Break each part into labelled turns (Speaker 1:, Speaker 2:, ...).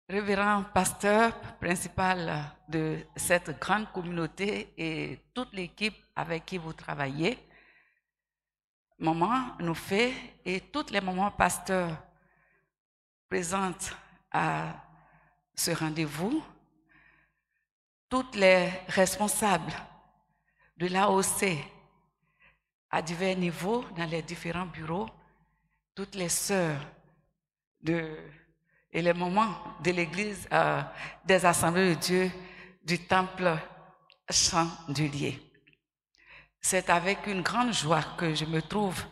Speaker 1: Révérend pasteur principal de cette grande communauté et toute l'équipe avec qui vous travaillez, maman nous fait et toutes les mamans pasteurs présentes à ce rendez-vous, toutes les responsables de l'AOC à divers niveaux dans les différents bureaux, toutes les sœurs et les mamans de l'église des Assemblées de Dieu du temple Chandelier. C'est avec une grande joie que je me trouve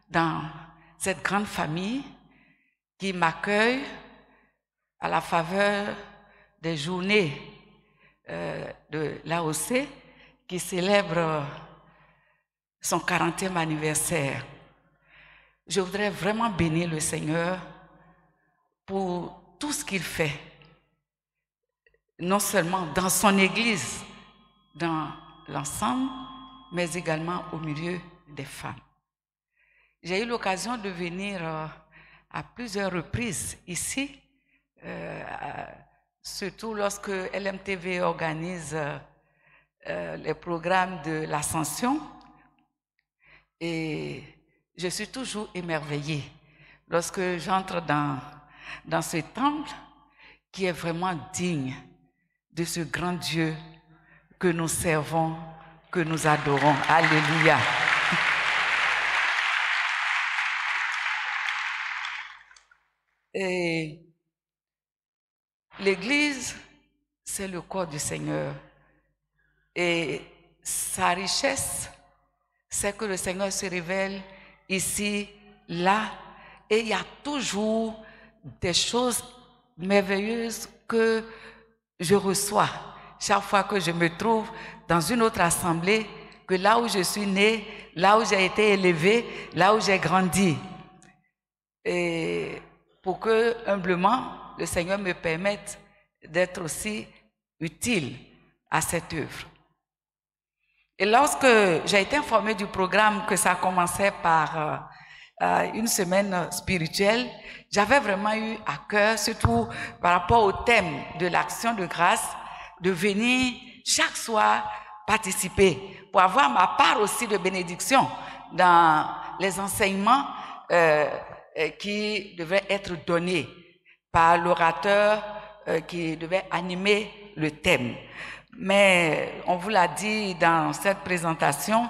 Speaker 1: dans cette grande famille qui m'accueille à la faveur des journées de l'AOC qui célèbre son 40e anniversaire. Je voudrais vraiment bénir le Seigneur pour tout ce qu'il fait, non seulement dans son Église, dans l'ensemble, mais également au milieu des femmes. J'ai eu l'occasion de venir à plusieurs reprises ici, surtout lorsque LMTV organise les programmes de l'Ascension, et je suis toujours émerveillée lorsque j'entre dans ce temple qui est vraiment digne de ce grand Dieu que nous servons, que nous adorons. Alléluia. Et l'Église, c'est le corps du Seigneur. Et sa richesse, c'est que le Seigneur se révèle ici, là, et il y a toujours des choses merveilleuses que je reçois chaque fois que je me trouve dans une autre assemblée que là où je suis née, là où j'ai été élevée, là où j'ai grandi. Et pour que, humblement, le Seigneur me permette d'être aussi utile à cette œuvre. Et lorsque j'ai été informée du programme, que ça commençait par une semaine spirituelle, j'avais vraiment eu à cœur, surtout par rapport au thème de l'action de grâce, de venir chaque soir participer pour avoir ma part aussi de bénédiction dans les enseignements qui devaient être donnés par l'orateur qui devait animer le thème. Mais on vous l'a dit dans cette présentation,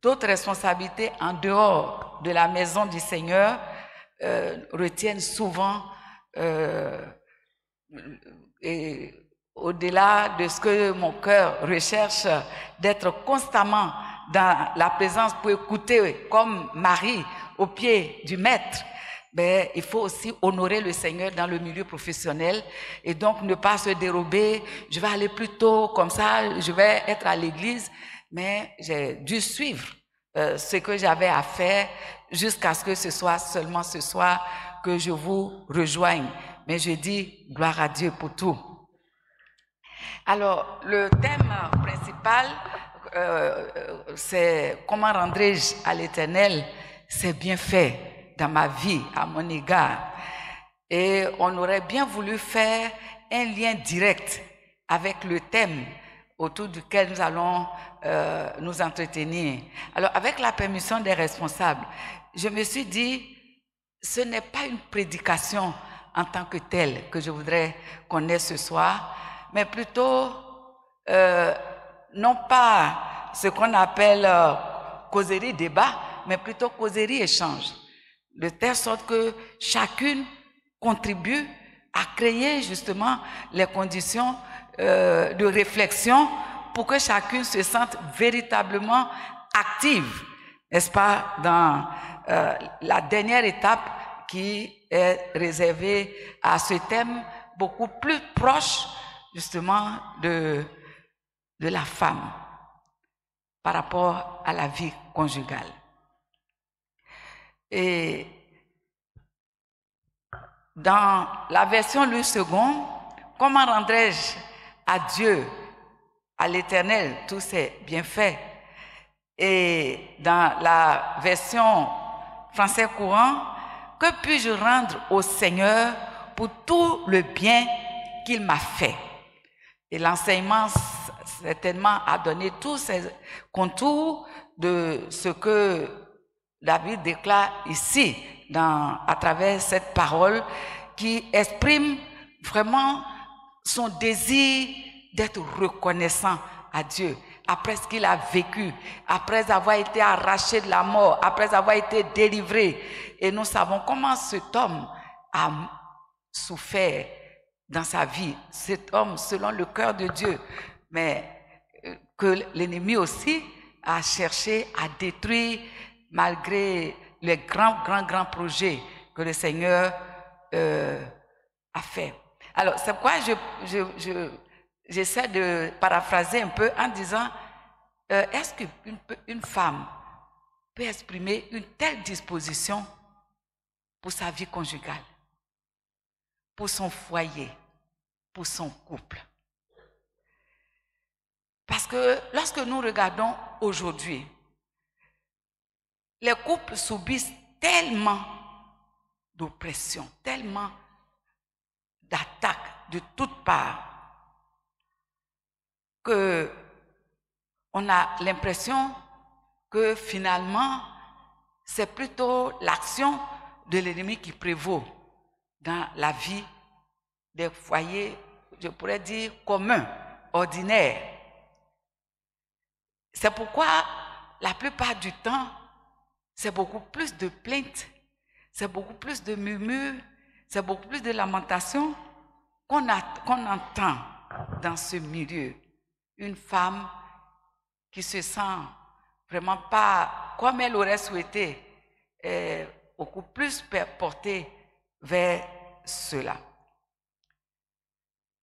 Speaker 1: d'autres responsabilités en dehors de la maison du Seigneur retiennent souvent et au-delà de ce que mon cœur recherche, d'être constamment dans la présence pour écouter comme Marie au pied du Maître. Ben, il faut aussi honorer le Seigneur dans le milieu professionnel et donc ne pas se dérober. Je vais aller plus tôt, comme ça, je vais être à l'église. Mais j'ai dû suivre ce que j'avais à faire jusqu'à ce que ce soit seulement ce soir que je vous rejoigne. Mais je dis gloire à Dieu pour tout. Alors, le thème principal, c'est comment rendrai-je à l'Éternel ses bienfaits dans ma vie, à mon égard. Et on aurait bien voulu faire un lien direct avec le thème autour duquel nous allons nous entretenir. Alors, avec la permission des responsables, je me suis dit, ce n'est pas une prédication en tant que telle que je voudrais qu'on ait ce soir, mais plutôt, non pas ce qu'on appelle causerie débat, mais plutôt causerie échange. De telle sorte que chacune contribue à créer justement les conditions de réflexion pour que chacune se sente véritablement active, n'est-ce pas, dans la dernière étape qui est réservée à ce thème beaucoup plus proche justement de la femme par rapport à la vie conjugale. Et dans la version Louis II, comment rendrai-je à Dieu, à l'Éternel, tous ses bienfaits? Et dans la version français courant, que puis-je rendre au Seigneur pour tout le bien qu'il m'a fait. Et l'enseignement certainement a donné tous ces contours de ce que David déclare ici à travers cette parole qui exprime vraiment son désir d'être reconnaissant à Dieu après ce qu'il a vécu, après avoir été arraché de la mort, après avoir été délivré. Et nous savons comment cet homme a souffert dans sa vie, cet homme selon le cœur de Dieu, mais que l'ennemi aussi a cherché à détruire malgré les grands projets que le Seigneur a fait. Alors, c'est pourquoi j'essaie de paraphraser un peu en disant, est-ce qu'une femme peut exprimer une telle disposition pour sa vie conjugale, pour son foyer, pour son couple? Parce que lorsque nous regardons aujourd'hui, les couples subissent tellement d'oppression, tellement d'attaques de toutes parts, que on a l'impression que finalement, c'est plutôt l'action de l'ennemi qui prévaut dans la vie des foyers, je pourrais dire, communs, ordinaires. C'est pourquoi, la plupart du temps, c'est beaucoup plus de plaintes, c'est beaucoup plus de murmures, c'est beaucoup plus de lamentations qu'on entend dans ce milieu. Une femme qui se sent vraiment pas comme elle aurait souhaité, beaucoup plus portée vers cela.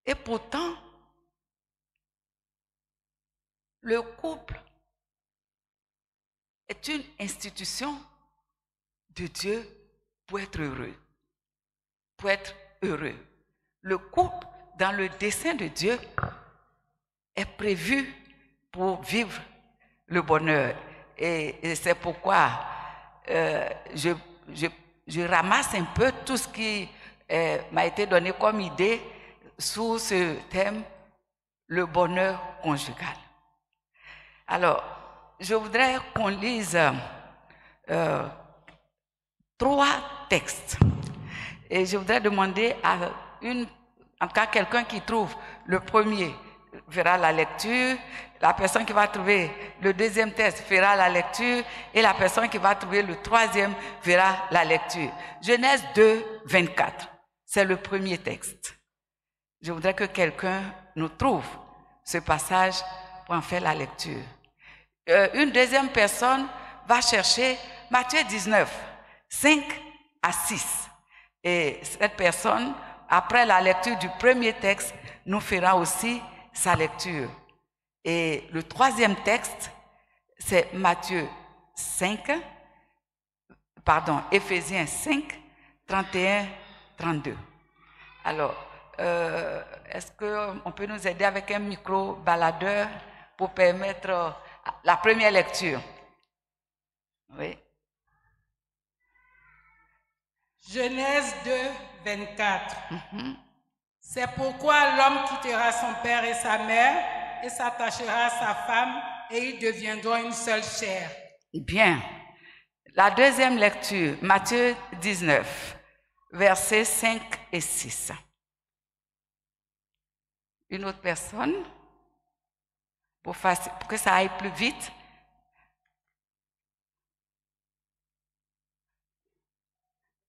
Speaker 1: Et pourtant, le couple est une institution de Dieu pour être heureux. Pour être heureux. Le couple, dans le dessein de Dieu, est prévu pour vivre le bonheur. Et c'est pourquoi je ramasse un peu tout ce qui m'a été donné comme idée sous ce thème, le bonheur conjugal. Alors, je voudrais qu'on lise 3 textes. Et je voudrais demander en tout cas quelqu'un qui trouve le premier fera la lecture, la personne qui va trouver le deuxième texte fera la lecture et la personne qui va trouver le troisième fera la lecture. Genèse 2, 24, c'est le premier texte. Je voudrais que quelqu'un nous trouve ce passage pour en faire la lecture. Une deuxième personne va chercher Matthieu 19, 5 à 6. Et cette personne, après la lecture du premier texte, nous fera aussi sa lecture. Et le troisième texte, c'est Éphésiens 5, 31, 32. Alors, est-ce qu'on peut nous aider avec un micro-baladeur pour permettre la première lecture? Oui.
Speaker 2: Genèse 2, 24. C'est pourquoi l'homme quittera son père et sa mère et s'attachera à sa femme et ils deviendront une seule chair.
Speaker 1: Bien. La deuxième lecture, Matthieu 19, versets 5 et 6. Une autre personne, pour que ça aille plus vite.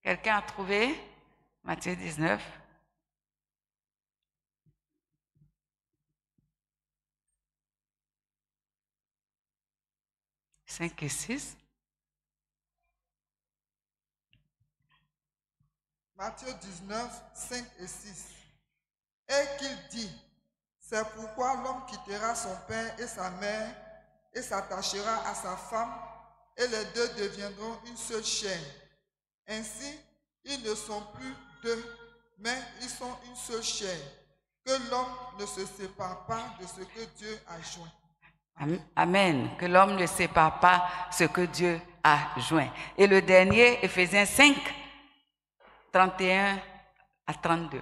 Speaker 1: Quelqu'un a trouvé Matthieu 19? « 5 et 6.
Speaker 3: Matthieu 19, 5 et 6. Et qu'il dit, c'est pourquoi l'homme quittera son père et sa mère et s'attachera à sa femme et les deux deviendront une seule chair. Ainsi, ils ne sont plus deux, mais ils sont une seule chair. Que l'homme ne se sépare pas de ce que Dieu a joint.
Speaker 1: Amen. Que l'homme ne sépare pas ce que Dieu a joint. Et le dernier, Éphésiens 5, 31, à 32.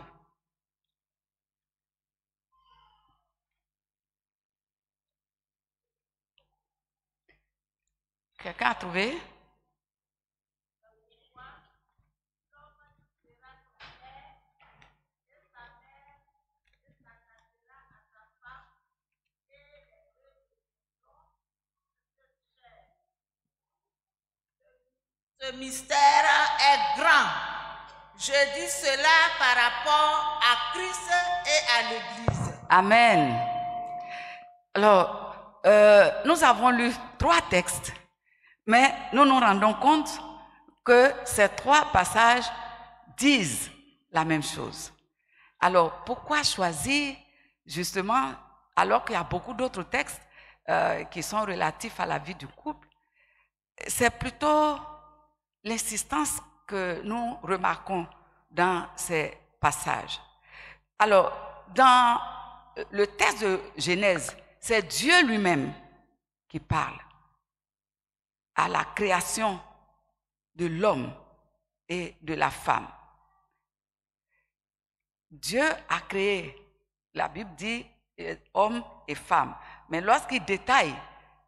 Speaker 1: Quelqu'un a trouvé?
Speaker 4: Ce mystère est grand. Je dis cela par rapport à Christ et à l'Église.
Speaker 1: Amen. Alors, nous avons lu 3 textes, mais nous nous rendons compte que ces 3 passages disent la même chose. Alors, pourquoi choisir justement, alors qu'il y a beaucoup d'autres textes qui sont relatifs à la vie du couple? C'est plutôt l'insistance que nous remarquons dans ces passages. Alors, dans le texte de Genèse, c'est Dieu lui-même qui parle à la création de l'homme et de la femme. Dieu a créé, la Bible dit, homme et femme. Mais lorsqu'il détaille,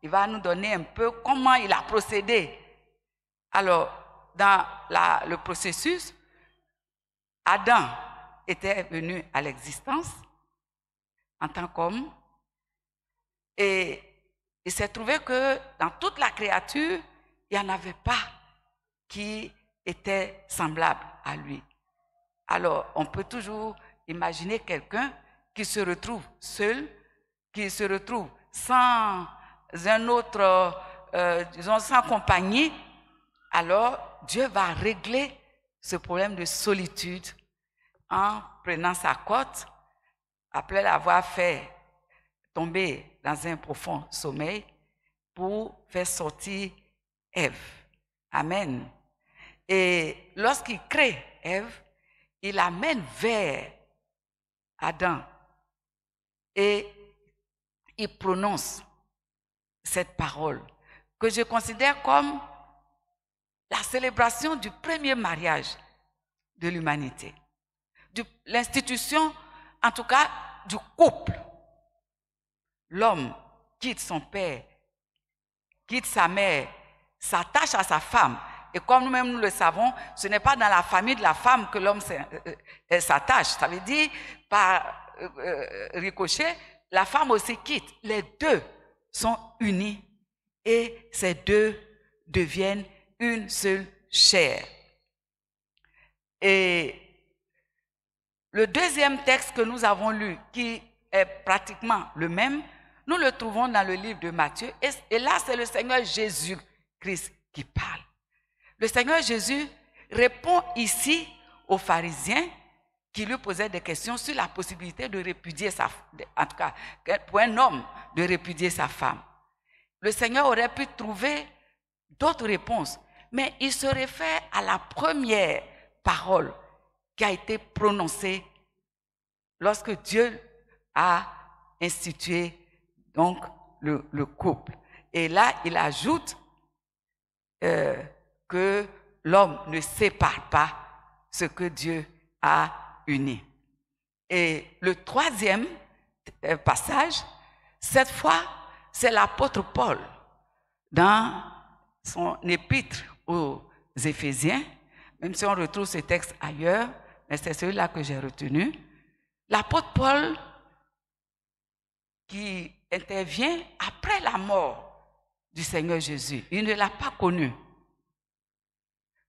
Speaker 1: il va nous donner un peu comment il a procédé. Alors, dans le processus, Adam était venu à l'existence en tant qu'homme et il s'est trouvé que dans toute la créature, il n'y en avait pas qui était semblable à lui. Alors, on peut toujours imaginer quelqu'un qui se retrouve seul, qui se retrouve sans un autre, disons, sans compagnie. Alors, Dieu va régler ce problème de solitude en prenant sa côte, après l'avoir fait tomber dans un profond sommeil, pour faire sortir Ève. Amen. Et lorsqu'il crée Ève, il l'amène vers Adam et il prononce cette parole que je considère comme la célébration du premier mariage de l'humanité, l'institution, en tout cas, du couple. L'homme quitte son père, quitte sa mère, s'attache à sa femme. Et comme nous-mêmes nous le savons, ce n'est pas dans la famille de la femme que l'homme s'attache. Ça veut dire, par ricochet, la femme aussi quitte. Les deux sont unis et ces deux deviennent une seule chair. Et le deuxième texte que nous avons lu, qui est pratiquement le même, nous le trouvons dans le livre de Matthieu. Et là, c'est le Seigneur Jésus-Christ qui parle. Le Seigneur Jésus répond ici aux pharisiens qui lui posaient des questions sur la possibilité de répudier en tout cas, pour un homme, de répudier sa femme. Le Seigneur aurait pu trouver d'autres réponses, mais il se réfère à la première parole qui a été prononcée lorsque Dieu a institué donc le couple. Et là, il ajoute que l'homme ne sépare pas ce que Dieu a uni. Et le troisième passage, cette fois, c'est l'apôtre Paul dans son épître aux Éphésiens, même si on retrouve ce texte ailleurs, mais c'est celui-là que j'ai retenu. L'apôtre Paul qui intervient après la mort du Seigneur Jésus. Il ne l'a pas connu,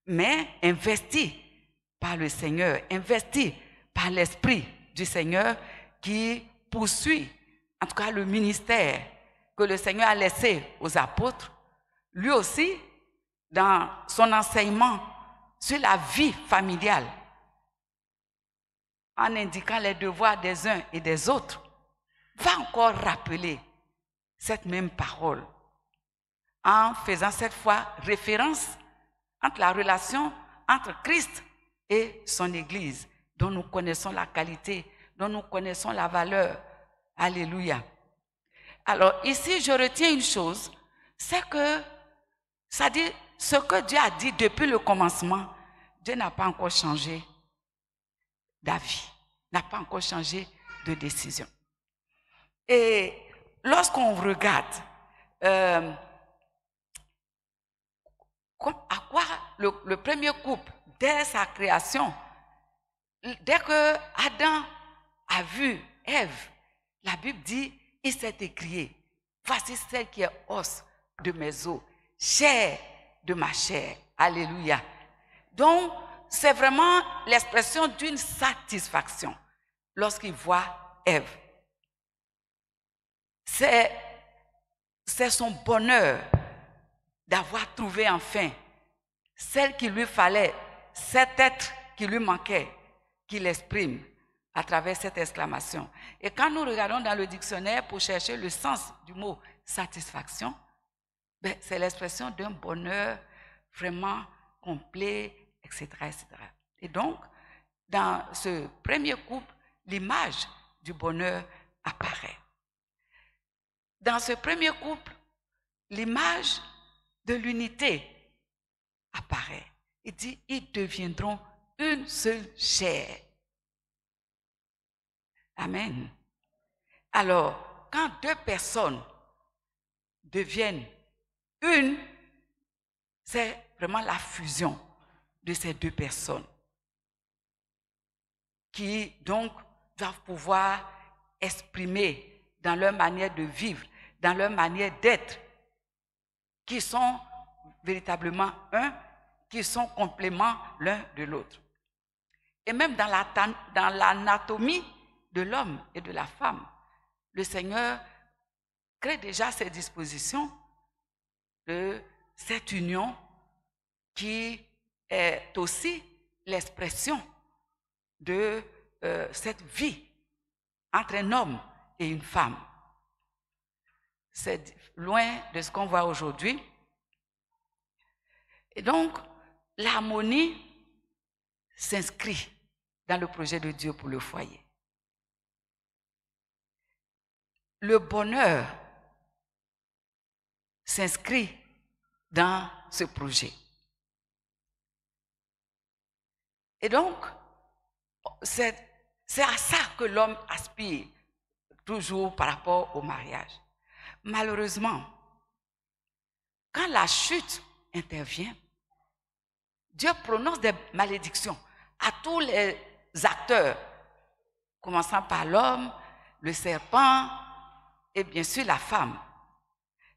Speaker 1: mais investi par le Seigneur, investi par l'Esprit du Seigneur qui poursuit, en tout cas le ministère que le Seigneur a laissé aux apôtres, lui aussi, dans son enseignement sur la vie familiale, en indiquant les devoirs des uns et des autres, va encore rappeler cette même parole, en faisant cette fois référence entre la relation entre Christ et son Église, dont nous connaissons la qualité, dont nous connaissons la valeur. Alléluia. Alors ici, je retiens une chose, c'est que ça dit ce que Dieu a dit depuis le commencement, Dieu n'a pas encore changé d'avis, n'a pas encore changé de décision. Et lorsqu'on regarde à quoi le premier couple, dès sa création, dès que Adam a vu Ève, la Bible dit, il s'est écrié, voici celle qui est os de mes os, chair de ma chair. Alléluia. Donc, c'est vraiment l'expression d'une satisfaction lorsqu'il voit Ève. C'est son bonheur d'avoir trouvé enfin celle qu'il lui fallait, cet être qui lui manquait, qu'il exprime à travers cette exclamation. Et quand nous regardons dans le dictionnaire pour chercher le sens du mot satisfaction, c'est l'expression d'un bonheur vraiment complet, etc., etc. Et donc, dans ce premier couple, l'image du bonheur apparaît. Dans ce premier couple, l'image de l'unité apparaît. Il dit, ils deviendront une seule chair. Amen. Alors, quand deux personnes deviennent une, c'est vraiment la fusion de ces deux personnes qui donc doivent pouvoir exprimer dans leur manière de vivre, dans leur manière d'être, qui sont véritablement un, qui sont compléments l'un de l'autre. Et même dans l'anatomie de l'homme et de la femme, le Seigneur crée déjà ces dispositions de cette union qui est aussi l'expression de cette vie entre un homme et une femme. C'est loin de ce qu'on voit aujourd'hui. Et donc, l'harmonie s'inscrit dans le projet de Dieu pour le foyer. Le bonheur s'inscrit dans ce projet. Et donc, c'est à ça que l'homme aspire toujours par rapport au mariage. Malheureusement, quand la chute intervient, Dieu prononce des malédictions à tous les acteurs, commençant par l'homme, le serpent et bien sûr la femme.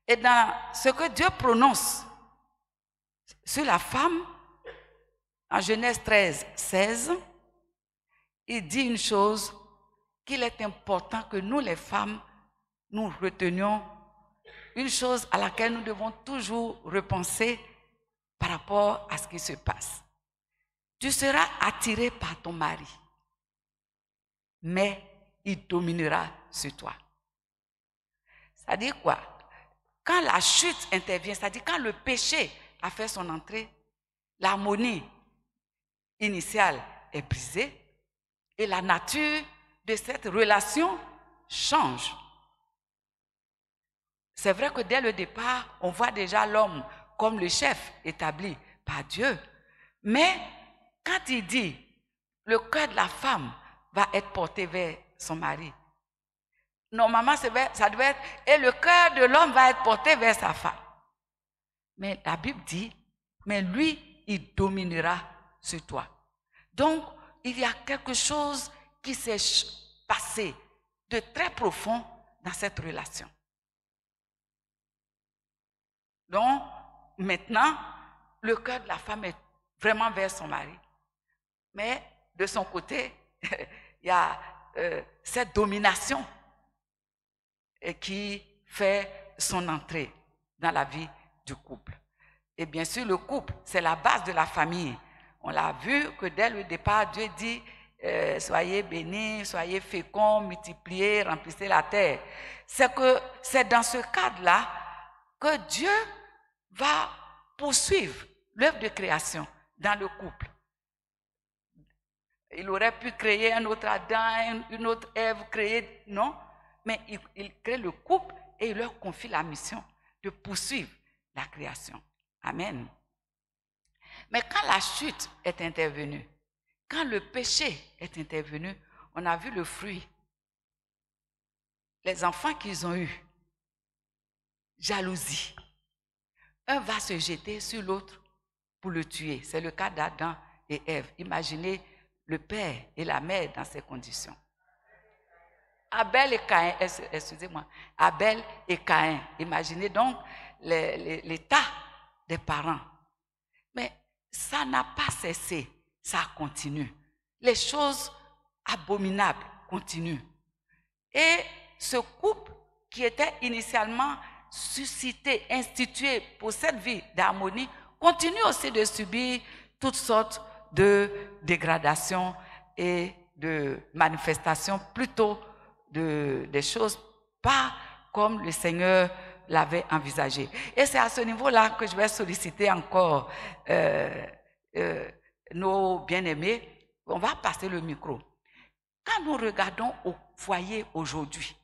Speaker 1: Et dans ce que Dieu prononce sur la femme, en Genèse 13, 16, il dit une chose, qu'il est important que nous les femmes, nous retenions une chose à laquelle nous devons toujours repenser par rapport à ce qui se passe. Tu seras attiré par ton mari, mais il dominera sur toi. C'est-à-dire quoi? Quand la chute intervient, c'est-à-dire quand le péché a fait son entrée, l'harmonie initiale est brisée et la nature de cette relation change. C'est vrai que dès le départ, on voit déjà l'homme comme le chef établi par Dieu. Mais quand il dit, le cœur de la femme va être porté vers son mari. Normalement, ça devait être, et le cœur de l'homme va être porté vers sa femme. Mais la Bible dit, mais lui, il dominera sur toi. Donc, il y a quelque chose qui s'est passé de très profond dans cette relation. Donc, maintenant, le cœur de la femme est vraiment vers son mari. Mais de son côté, il y a cette domination qui fait son entrée dans la vie du couple. Et bien sûr, le couple, c'est la base de la famille. On l'a vu que dès le départ, Dieu dit soyez bénis, soyez féconds, multipliez, remplissez la terre. C'est dans ce cadre-là que Dieu va poursuivre l'œuvre de création dans le couple. Il aurait pu créer un autre Adam, une autre Ève, créer, non? Mais il crée le couple et il leur confie la mission de poursuivre la création. Amen. Mais quand la chute est intervenue, quand le péché est intervenu, on a vu le fruit. Les enfants qu'ils ont eus, jalousie. Un va se jeter sur l'autre pour le tuer. C'est le cas d'Adam et Ève. Imaginez le père et la mère dans ces conditions. Abel et Caïn, excusez-moi, Abel et Caïn. Imaginez donc l'état des parents. Mais ça n'a pas cessé, ça continue. Les choses abominables continuent. Et ce couple qui était initialement suscité, institué pour cette vie d'harmonie, continue aussi de subir toutes sortes de dégradations et de manifestations, plutôt des choses pas comme le Seigneur l'avait envisagé. Et c'est à ce niveau-là que je vais solliciter encore nos bien-aimés. On va passer le micro. Quand nous regardons au foyer aujourd'hui,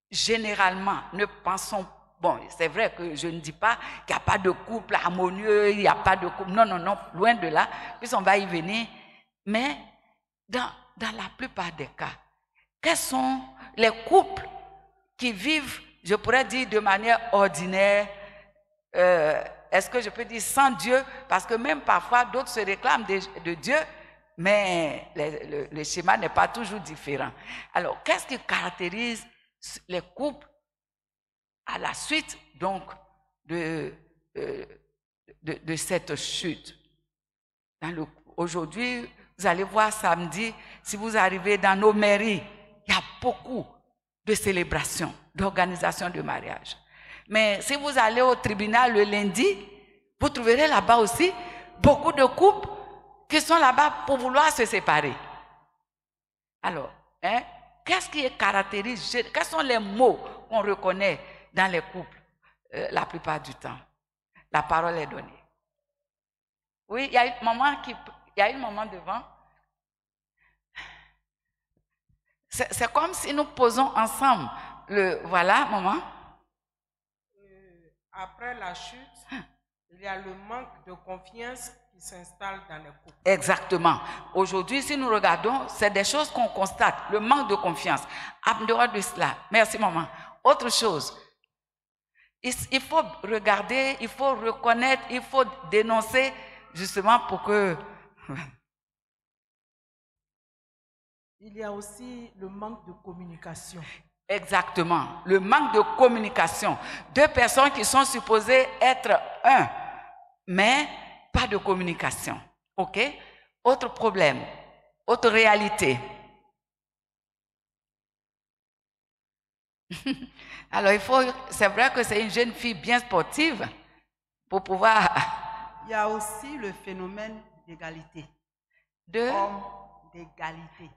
Speaker 1: généralement, ne pensons pas. Bon, c'est vrai que je ne dis pas qu'il n'y a pas de couple harmonieux, il n'y a pas de couple. Non, non, non, loin de là, puisqu'on va y venir. Mais dans la plupart des cas, quels sont les couples qui vivent, je pourrais dire de manière ordinaire, est-ce que je peux dire sans Dieu? Parce que même parfois, d'autres se réclament de Dieu, mais le schéma n'est pas toujours différent. Alors, qu'est-ce qui caractérise les couples à la suite donc de cette chute? Aujourd'hui, vous allez voir samedi, si vous arrivez dans nos mairies, il y a beaucoup de célébrations, d'organisations de mariage. Mais si vous allez au tribunal le lundi, vous trouverez là-bas aussi beaucoup de couples qui sont là-bas pour vouloir se séparer. Alors, qu'est-ce qui caractérise, quels sont les mots qu'on reconnaît dans les couples la plupart du temps? La parole est donnée. Oui, il y a une maman devant. C'est comme si nous posons ensemble voilà, maman.
Speaker 2: Après la chute, il y a le manque de confiance qui s'installe dans les couples.
Speaker 1: Exactement. Aujourd'hui, si nous regardons, c'est des choses qu'on constate, le manque de confiance. En dehors de cela, merci maman. Autre chose, il faut regarder, il faut reconnaître, il faut dénoncer, justement pour que...
Speaker 5: Il y a aussi le manque de communication.
Speaker 1: Exactement, le manque de communication. Deux personnes qui sont supposées être un, mais pas de communication. OK? Autre problème, autre réalité. Alors, c'est vrai que c'est une jeune fille bien sportive pour pouvoir...
Speaker 5: Il y a aussi le phénomène d'égalité.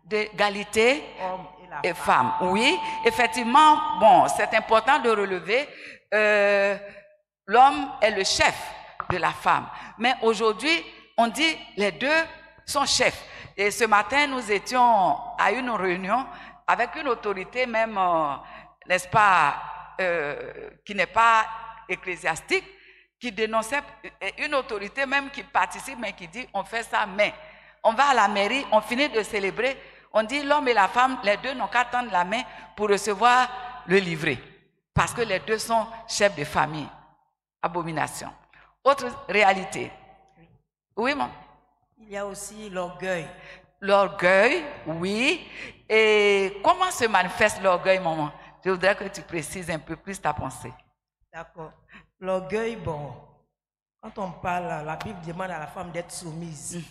Speaker 1: D'égalité homme et femme. Oui, effectivement, bon, c'est important de relever. L'homme est le chef de la femme. Mais aujourd'hui, on dit les deux sont chefs. Et ce matin, nous étions à une réunion avec une autorité même, n'est-ce pas, qui n'est pas ecclésiastique, qui dénonçait une autorité même qui participe, mais qui dit on fait ça, mais on va à la mairie, on finit de célébrer, on dit l'homme et la femme, les deux n'ont qu'à tendre la main pour recevoir le livret. Parce que les deux sont chefs de famille. Abomination. Autre réalité. Oui, maman?
Speaker 5: Il y a aussi l'orgueil.
Speaker 1: L'orgueil, oui. Et comment se manifeste l'orgueil, maman? Je voudrais que tu précises un peu plus ta pensée.
Speaker 5: D'accord. L'orgueil, bon, quand on parle, la Bible demande à la femme d'être soumise.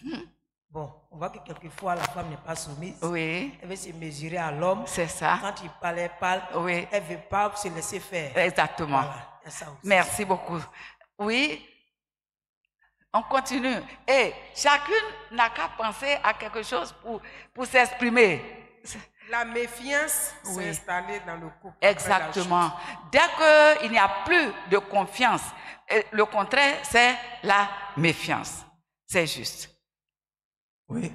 Speaker 5: Bon, on voit que quelquefois la femme n'est pas soumise.
Speaker 1: Oui.
Speaker 5: Elle veut se mesurer à l'homme.
Speaker 1: C'est ça.
Speaker 5: Quand il parle, elle parle.
Speaker 1: Oui.
Speaker 5: Elle ne veut pas se laisser faire.
Speaker 1: Exactement.
Speaker 5: Voilà. Ça aussi.
Speaker 1: Merci beaucoup. Oui. On continue. Et chacune n'a qu'à penser à quelque chose pour s'exprimer.
Speaker 2: La méfiance s'est installée dans le couple.
Speaker 1: Exactement. Dès qu'il n'y a plus de confiance, le contraire, c'est la méfiance. C'est juste.
Speaker 6: Oui.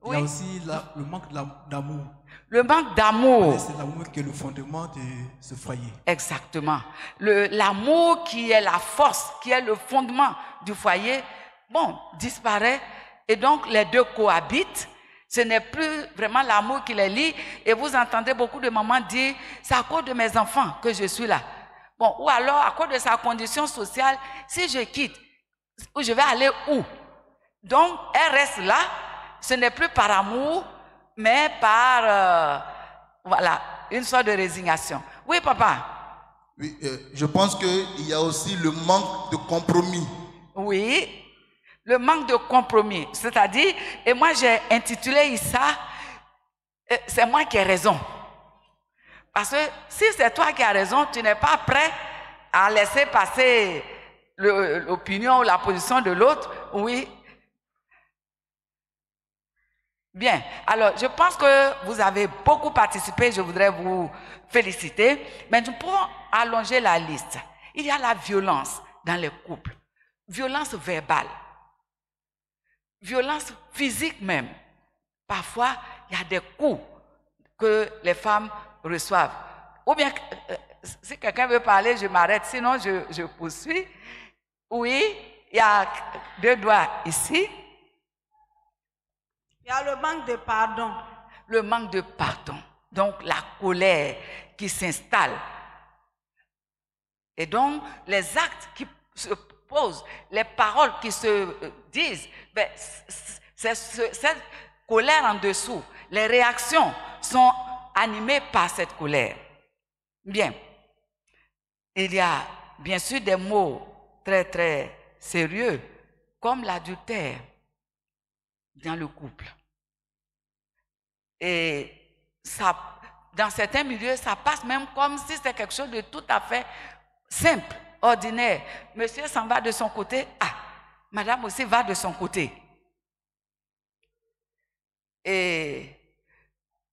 Speaker 6: Il y a aussi le manque d'amour.
Speaker 1: Le manque d'amour.
Speaker 6: C'est l'amour qui est le fondement de ce foyer.
Speaker 1: Exactement. L'amour qui est la force, qui est le fondement du foyer, bon, disparaît et donc les deux cohabitent. Ce n'est plus vraiment l'amour qui les lie. Et vous entendez beaucoup de mamans dire, c'est à cause de mes enfants que je suis là. Bon, ou alors à cause de sa condition sociale, si je quitte, je vais aller où? Donc, elle reste là. Ce n'est plus par amour, mais par, voilà, une sorte de résignation. Oui, papa?
Speaker 7: Oui, je pense qu'il y a aussi le manque de compromis.
Speaker 1: Oui. Le manque de compromis, c'est-à-dire, et moi j'ai intitulé ça, c'est moi qui ai raison. Parce que si c'est toi qui as raison, tu n'es pas prêt à laisser passer l'opinion ou la position de l'autre, oui. Bien, alors je pense que vous avez beaucoup participé, je voudrais vous féliciter, mais nous pouvons allonger la liste. Il y a la violence dans les couples, violence verbale. Violence physique même. Parfois, il y a des coups que les femmes reçoivent. Ou bien, si quelqu'un veut parler, je m'arrête, sinon je poursuis. Oui, il y a 2 doigts ici.
Speaker 8: Il y a le manque de pardon.
Speaker 1: Le manque de pardon. Donc, la colère qui s'installe. Et donc, les actes qui se posent, les paroles qui se disent, ben, c'est cette colère en dessous. Les réactions sont animées par cette colère. Bien. Il y a bien sûr des mots très très sérieux, comme l'adultère dans le couple. Et ça, dans certains milieux, ça passe même comme si c'était quelque chose de tout à fait simple, ordinaire. Monsieur s'en va de son côté, madame aussi va de son côté. Et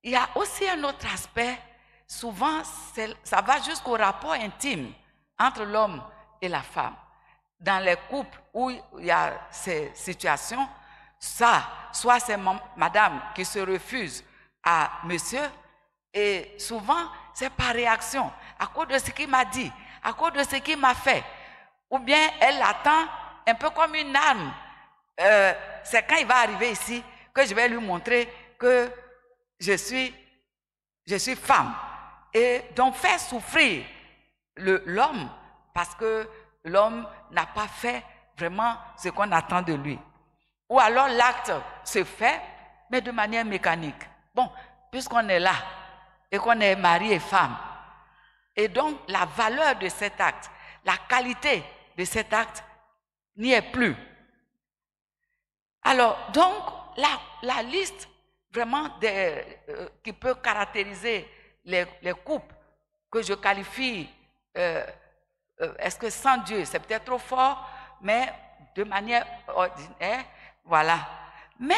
Speaker 1: il y a aussi un autre aspect, souvent ça va jusqu'au rapport intime entre l'homme et la femme. Dans les couples où il y a ces situations, soit c'est madame qui se refuse à monsieur, et souvent c'est par réaction, à cause de ce qu'il m'a dit, à cause de ce qu'il m'a fait. Ou bien elle attend un peu comme une arme. C'est quand il va arriver ici que je vais lui montrer que je suis femme. Et donc faire souffrir l'homme parce que l'homme n'a pas fait vraiment ce qu'on attend de lui. Ou alors l'acte se fait, mais de manière mécanique. Bon, puisqu'on est là et qu'on est mari et femme, et donc la valeur de cet acte, la qualité de cet acte n'y est plus. Alors, donc, la liste vraiment qui peut caractériser les couples que je qualifie, est-ce que sans Dieu, c'est peut-être trop fort, mais de manière ordinaire, voilà. Mais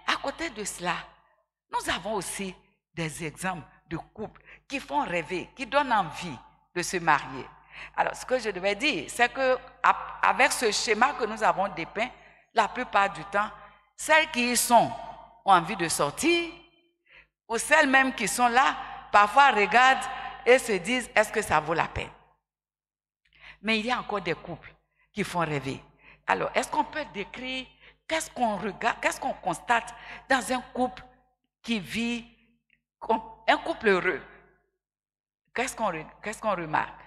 Speaker 1: à côté de cela, nous avons aussi des exemples de couples qui font rêver, qui donnent envie de se marier. Alors, ce que je devais dire, c'est que avec ce schéma que nous avons dépeint, la plupart du temps, celles qui y sont ont envie de sortir, ou celles même qui sont là, parfois regardent et se disent, est-ce que ça vaut la peine? Mais il y a encore des couples qui font rêver. Alors, est-ce qu'on peut décrire, qu'est-ce qu'on regarde, qu'est-ce qu'on constate dans un couple qui vit, un couple heureux? Qu'est-ce qu'on remarque?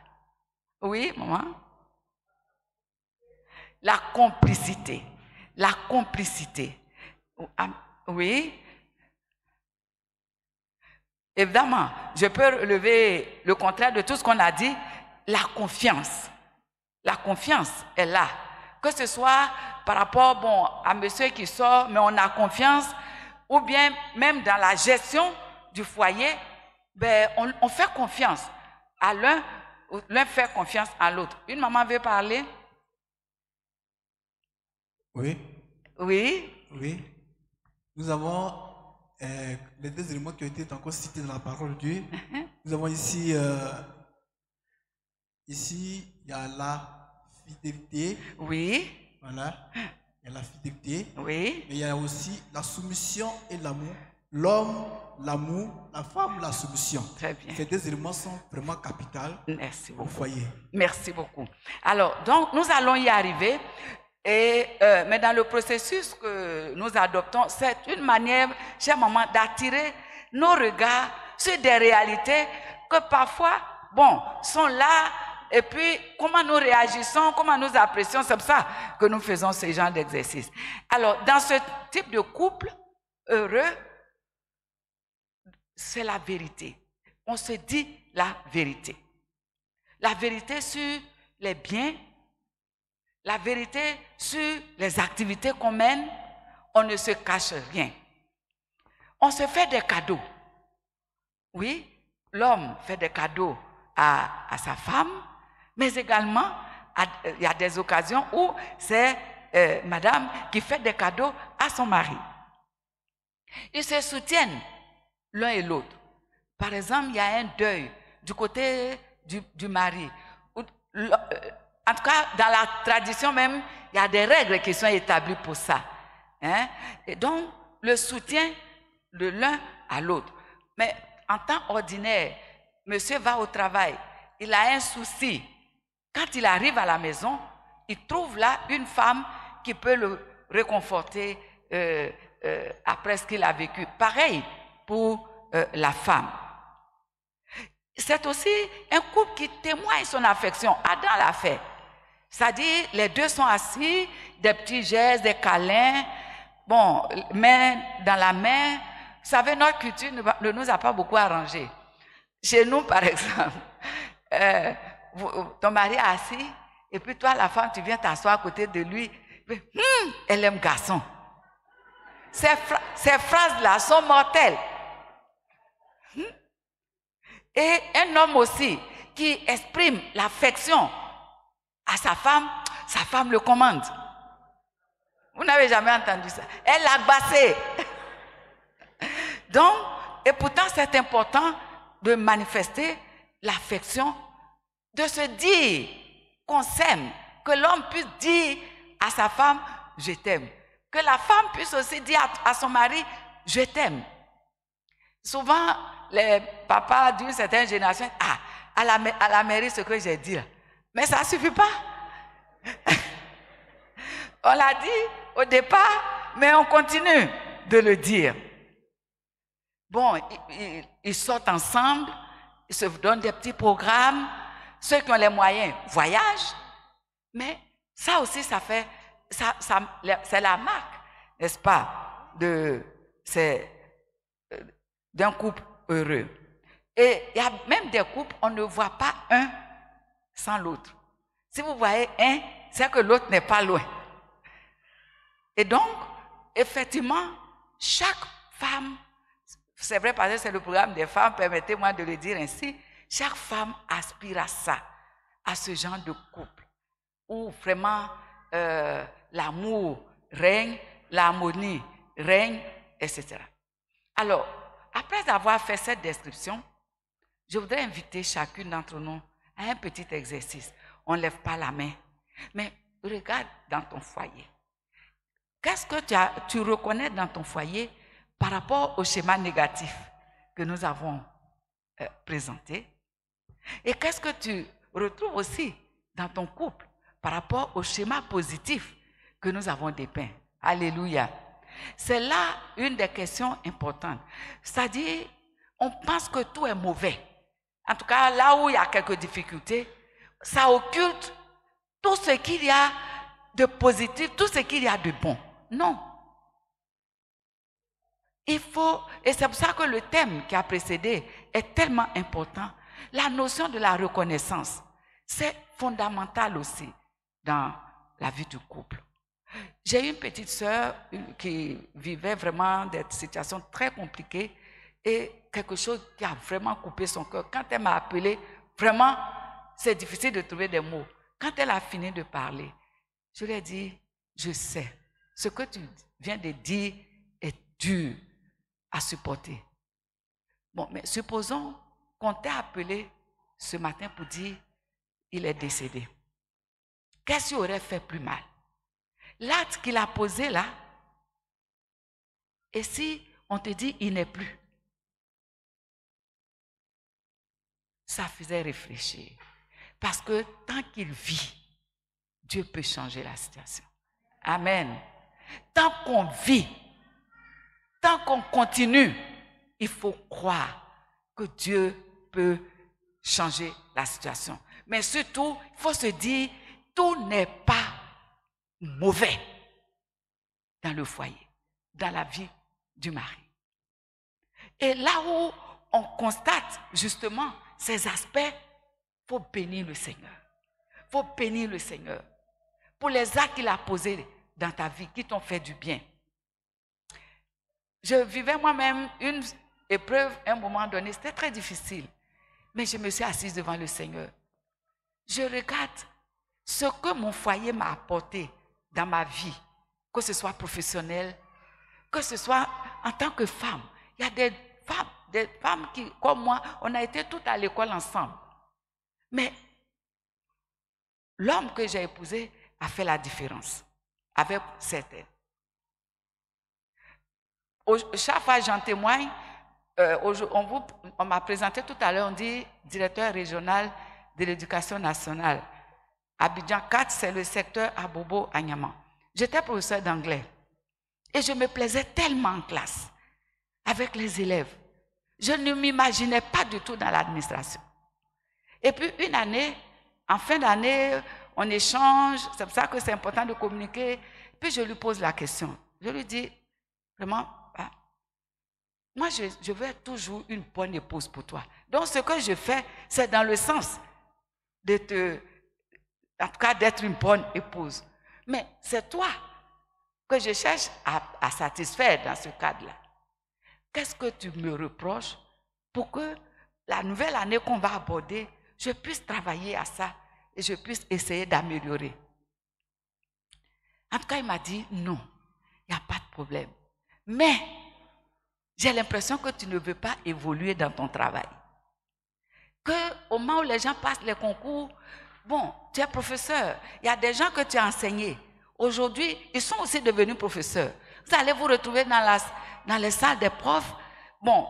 Speaker 1: Oui, maman? La complicité. La complicité. Oui. Évidemment, je peux relever le contraire de tout ce qu'on a dit. La confiance. La confiance est là. Que ce soit par rapport à monsieur qui sort, mais on a confiance, ou bien même dans la gestion du foyer, ben, on fait confiance à l'un fait confiance à l'autre. Une maman veut parler?
Speaker 6: Oui.
Speaker 1: Oui.
Speaker 6: Oui. Nous avons les 2 éléments qui ont été encore cités dans la parole de Dieu. Nous avons ici, il y a la fidélité.
Speaker 1: Oui.
Speaker 6: Voilà. Il y a la fidélité.
Speaker 1: Oui.
Speaker 6: Mais il y a aussi la soumission et l'amour. L'homme, l'amour, la femme, la soumission.
Speaker 1: Très bien.
Speaker 6: Ces 2 éléments sont vraiment capitaux au foyer.
Speaker 1: Merci beaucoup. Alors, donc, nous allons y arriver. Mais dans le processus que nous adoptons, c'est une manière, chère maman, d'attirer nos regards sur des réalités que parfois, sont là. Et puis, comment nous réagissons, comment nous apprécions, c'est pour ça que nous faisons ce genre d'exercice. Alors, dans ce type de couple heureux, c'est la vérité. On se dit la vérité. La vérité sur les biens, la vérité sur les activités qu'on mène, on ne se cache rien. On se fait des cadeaux. Oui, l'homme fait des cadeaux à sa femme, mais également, il y a des occasions où c'est madame qui fait des cadeaux à son mari. Ils se soutiennent l'un et l'autre. Par exemple, il y a un deuil du côté du mari. En tout cas, dans la tradition même, il y a des règles qui sont établies pour ça. Hein? Et donc, le soutien de l'un à l'autre. Mais en temps ordinaire, monsieur va au travail, il a un souci. Quand il arrive à la maison, il trouve là une femme qui peut le réconforter après ce qu'il a vécu. Pareil pour la femme. C'est aussi un couple qui témoigne son affection. Adam l'a fait. C'est-à-dire, les deux sont assis, des petits gestes, des câlins, main dans la main. Vous savez, notre culture ne nous a pas beaucoup arrangé. Chez nous, par exemple, ton mari est assis, et puis toi, la femme, tu viens t'asseoir à côté de lui. Elle aime garçon. Ces phrases-là sont mortelles. Et un homme aussi qui exprime l'affection à sa femme le commande. Vous n'avez jamais entendu ça. Elle l'a agacé. Donc, et pourtant c'est important de manifester l'affection, de se dire qu'on s'aime, que l'homme puisse dire à sa femme, je t'aime. Que la femme puisse aussi dire à son mari, je t'aime. Souvent, les papas d'une certaine génération, à la mairie, ce que j'ai dit là. Mais ça ne suffit pas. On l'a dit au départ, mais on continue de le dire. Ils sortent ensemble, ils se donnent des petits programmes. Ceux qui ont les moyens voyagent. Mais ça aussi, c'est la marque, n'est-ce pas, d'un couple heureux. Et il y a même des couples, on ne voit pas un sans l'autre. Si vous voyez un, c'est que l'autre n'est pas loin. Et donc, effectivement, chaque femme, c'est vrai parce que c'est le programme des femmes, permettez-moi de le dire ainsi, chaque femme aspire à ça, à ce genre de couple, où vraiment l'amour règne, l'harmonie règne, etc. Alors, après avoir fait cette description, je voudrais inviter chacune d'entre nous à un petit exercice. On ne lève pas la main, mais regarde dans ton foyer. Qu'est-ce que tu reconnais dans ton foyer par rapport au schéma négatif que nous avons présenté? Et qu'est-ce que tu retrouves aussi dans ton couple par rapport au schéma positif que nous avons dépeint? Alléluia. C'est là une des questions importantes. C'est-à-dire, on pense que tout est mauvais. En tout cas, là où il y a quelques difficultés, ça occulte tout ce qu'il y a de positif, tout ce qu'il y a de bon. Non. Il faut, et c'est pour ça que le thème qui a précédé est tellement important. La notion de la reconnaissance, c'est fondamental aussi dans la vie du couple. J'ai une petite sœur qui vivait vraiment des situations très compliquées et quelque chose qui a vraiment coupé son cœur. Quand elle m'a appelé, vraiment, c'est difficile de trouver des mots. Quand elle a fini de parler, je lui ai dit, je sais, ce que tu viens de dire est dur à supporter. Mais supposons qu'on t'ait appelé ce matin pour dire, il est décédé. Qu'est-ce qui aurait fait plus mal? L'acte qu'il a posé là, et si on te dit, il n'est plus? Ça faisait réfléchir. Parce que tant qu'il vit, Dieu peut changer la situation. Amen. Tant qu'on vit, tant qu'on continue, il faut croire que Dieu peut changer la situation. Mais surtout, il faut se dire, tout n'est pas mauvais dans le foyer, dans la vie du mari. Et là où on constate justement ces aspects, il faut bénir le Seigneur. Il faut bénir le Seigneur pour les actes qu'il a posés dans ta vie, qui t'ont fait du bien. Je vivais moi-même une épreuve à un moment donné, c'était très difficile. Mais je me suis assise devant le Seigneur. Je regarde ce que mon foyer m'a apporté dans ma vie, que ce soit professionnel, que ce soit en tant que femme. Il y a des femmes qui, comme moi, on a été toutes à l'école ensemble. Mais l'homme que j'ai épousé a fait la différence avec certaines. Chaque fois j'en témoigne, on m'a présenté tout à l'heure, on dit directeur régional de l'éducation nationale. Abidjan 4, c'est le secteur à Bobo, à Niamey. J'étais professeur d'anglais et je me plaisais tellement en classe avec les élèves. Je ne m'imaginais pas du tout dans l'administration. Et puis une année, en fin d'année, on échange, c'est pour ça que c'est important de communiquer. Puis je lui pose la question. Je lui dis, vraiment, moi je veux être toujours une bonne épouse pour toi. Donc ce que je fais, c'est dans le sens en tout cas d'être une bonne épouse. Mais c'est toi que je cherche à satisfaire dans ce cadre-là. Qu'est-ce que tu me reproches pour que la nouvelle année qu'on va aborder, je puisse travailler à ça et je puisse essayer d'améliorer? En tout cas, il m'a dit non, il n'y a pas de problème. Mais j'ai l'impression que tu ne veux pas évoluer dans ton travail. Qu'au moment où les gens passent les concours, bon, tu es professeur, il y a des gens que tu as enseignés. Aujourd'hui, ils sont aussi devenus professeurs. Vous allez vous retrouver dans les salles des profs. Bon,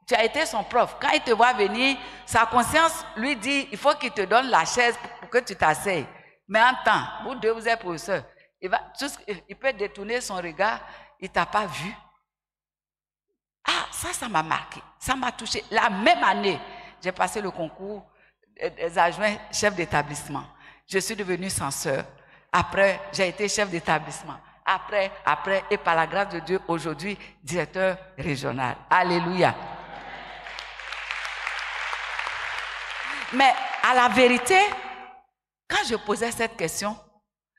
Speaker 1: tu as été son prof. Quand il te voit venir, sa conscience lui dit, il faut qu'il te donne la chaise pour que tu t'asseyes. Mais en temps, vous deux, vous êtes professeurs. Il peut détourner son regard, il ne t'a pas vu. Ah, ça m'a marqué, ça m'a touché. La même année, j'ai passé le concours des adjoints chefs d'établissement. Je suis devenue censeur. Après, j'ai été chef d'établissement. Après, et par la grâce de Dieu, aujourd'hui, directeur régional. Alléluia. Mais à la vérité, quand je posais cette question,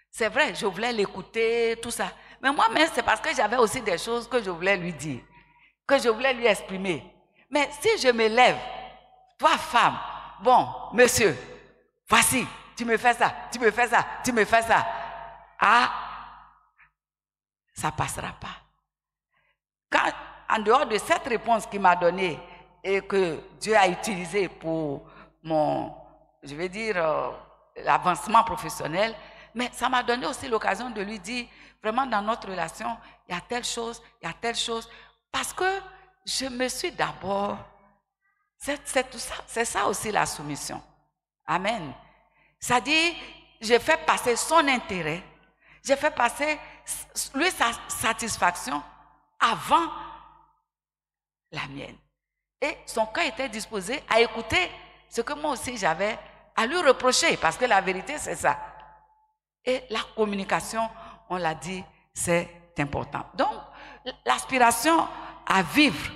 Speaker 1: c'est vrai, je voulais l'écouter, tout ça. Mais moi-même, c'est parce que j'avais aussi des choses que je voulais lui dire, que je voulais lui exprimer. Mais si je me lève, toi femme, bon, monsieur, voici, tu me fais ça, tu me fais ça, tu me fais ça. Ah, ça ne passera pas. Quand, en dehors de cette réponse qu'il m'a donnée et que Dieu a utilisée pour mon, je vais dire, l'avancement professionnel, mais ça m'a donné aussi l'occasion de lui dire, vraiment dans notre relation, il y a telle chose, il y a telle chose. Parce que je me suis d'abord, c'est ça aussi la soumission. Amen. C'est-à-dire, j'ai fait passer son intérêt, j'ai fait passer lui sa satisfaction avant la mienne. Et son cœur était disposé à écouter ce que moi aussi j'avais à lui reprocher, parce que la vérité c'est ça. Et la communication, on l'a dit, c'est important. Donc, l'aspiration à vivre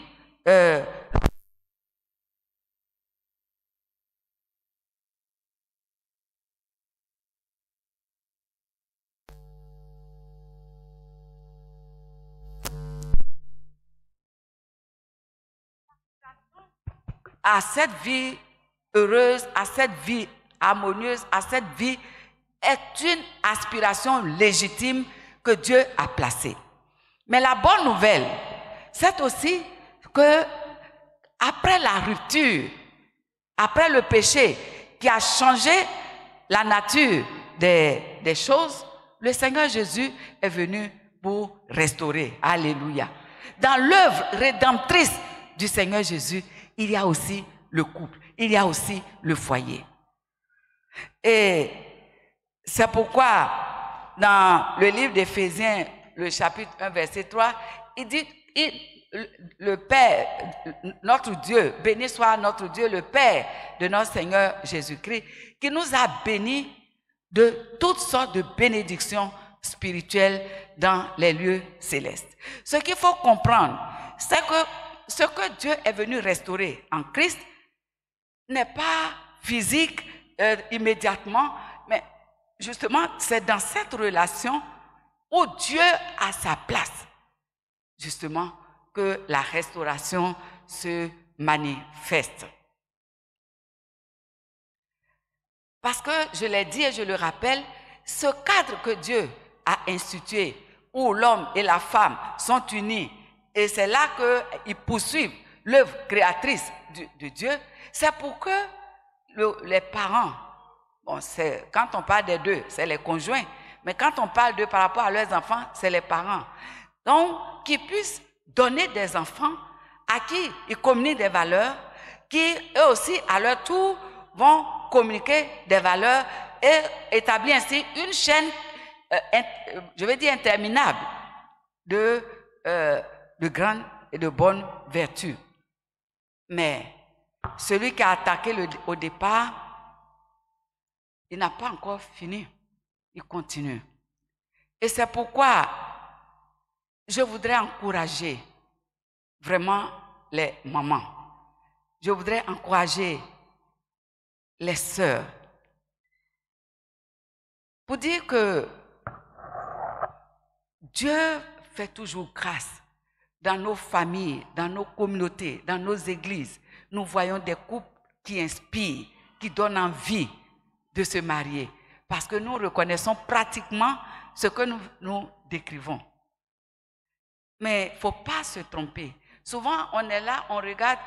Speaker 1: à cette vie heureuse, à cette vie harmonieuse, à cette vie est une aspiration légitime que Dieu a placée. Mais la bonne nouvelle, c'est aussi que après la rupture, après le péché qui a changé la nature des choses, le Seigneur Jésus est venu pour restaurer. Alléluia. Dans l'œuvre rédemptrice du Seigneur Jésus, il y a aussi le couple, il y a aussi le foyer. Et c'est pourquoi dans le livre d'Éphésiens, le chapitre 1, verset 3, il dit, le Père, notre Dieu, béni soit notre Dieu, le Père de notre Seigneur Jésus-Christ, qui nous a bénis de toutes sortes de bénédictions spirituelles dans les lieux célestes. Ce qu'il faut comprendre, c'est que ce que Dieu est venu restaurer en Christ n'est pas physique immédiatement, mais justement, c'est dans cette relation où Dieu a sa place, justement, que la restauration se manifeste. Parce que, je l'ai dit et je le rappelle, ce cadre que Dieu a institué, où l'homme et la femme sont unis, et c'est là qu'ils poursuivent l'œuvre créatrice de Dieu, c'est pour que les parents, bon, quand on parle des deux, c'est les conjoints, mais quand on parle d'eux par rapport à leurs enfants, c'est les parents. Donc, qu'ils puissent donner des enfants à qui ils communiquent des valeurs, qui eux aussi, à leur tour, vont communiquer des valeurs et établir ainsi une chaîne, je vais dire interminable, de grandes et de bonnes vertus. Mais celui qui a attaqué au départ, il n'a pas encore fini. Il continue. Et c'est pourquoi je voudrais encourager vraiment les mamans. Je voudrais encourager les sœurs pour dire que Dieu fait toujours grâce dans nos familles, dans nos communautés, dans nos églises. Nous voyons des couples qui inspirent, qui donnent envie de se marier. Parce que nous reconnaissons pratiquement ce que nous décrivons. Mais il ne faut pas se tromper. Souvent, on est là, on regarde,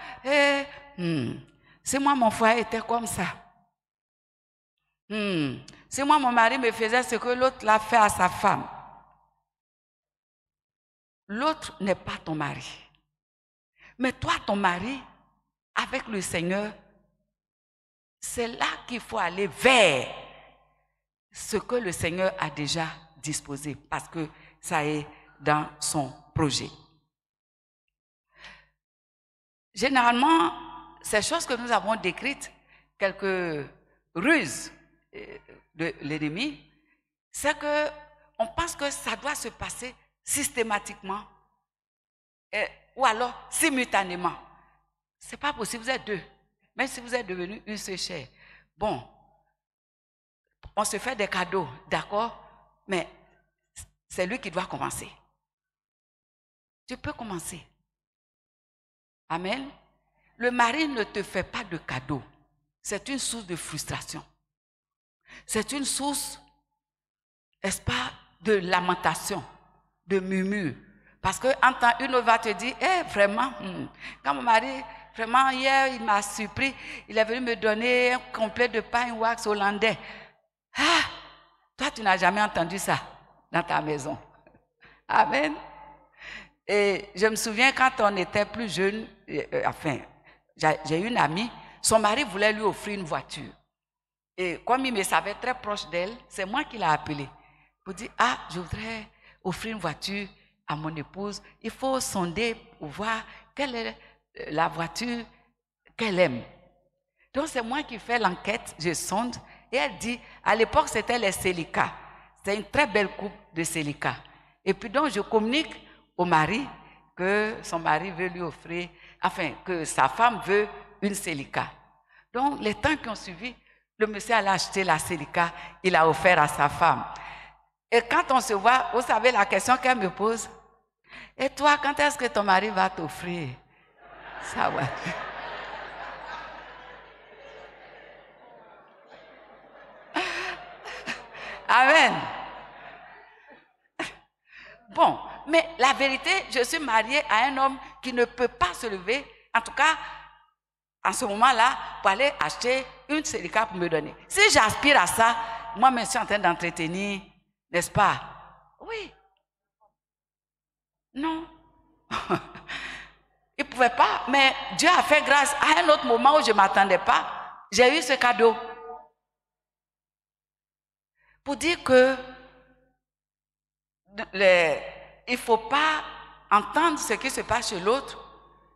Speaker 1: si moi, mon foyer était comme ça. Si moi, mon mari me faisait ce que l'autre l'a fait à sa femme. L'autre n'est pas ton mari. Mais toi, ton mari, avec le Seigneur, c'est là qu'il faut aller vers ce que le Seigneur a déjà disposé, parce que ça est dans son projet. Généralement, ces choses que nous avons décrites, quelques ruses de l'ennemi, c'est que on pense que ça doit se passer systématiquement ou alors simultanément. C'est pas possible, vous êtes deux. Même si vous êtes devenus une seule chair. Bon, on se fait des cadeaux, d'accord, mais c'est lui qui doit commencer. Tu peux commencer. Amen. Le mari ne te fait pas de cadeaux. C'est une source de frustration. C'est une source, n'est-ce pas, de lamentation, de murmure. Parce qu'une autre va te dire, vraiment, quand mon mari, vraiment, hier, il m'a surpris, il est venu me donner un complet de pain wax hollandais. Ah, toi, tu n'as jamais entendu ça dans ta maison. Amen. Et je me souviens quand on était plus jeune, j'ai une amie, son mari voulait lui offrir une voiture. Et comme il me savait très proche d'elle, c'est moi qui l'ai appelé pour dire, je voudrais offrir une voiture à mon épouse. Il faut sonder pour voir quelle est la voiture qu'elle aime. Donc c'est moi qui fais l'enquête, je sonde, et elle dit, à l'époque c'était les Celica. C'est une très belle coupe de Celica. Et puis donc je communique au mari que son mari veut lui offrir, que sa femme veut une Celica. Donc les temps qui ont suivi, le monsieur allait acheter la Celica, il a offert à sa femme. Et quand on se voit, vous savez la question qu'elle me pose, et toi, quand est-ce que ton mari va t'offrir sa voiture? Amen. Bon, mais la vérité, je suis mariée à un homme qui ne peut pas se lever, en tout cas, en ce moment-là, pour aller acheter une Celica pour me donner. Si j'aspire à ça, moi, je suis en train d'entretenir, n'est-ce pas? Oui. Non. Il ne pouvait pas, mais Dieu a fait grâce à un autre moment où je ne m'attendais pas. J'ai eu ce cadeau. Pour dire que il ne faut pas entendre ce qui se passe chez l'autre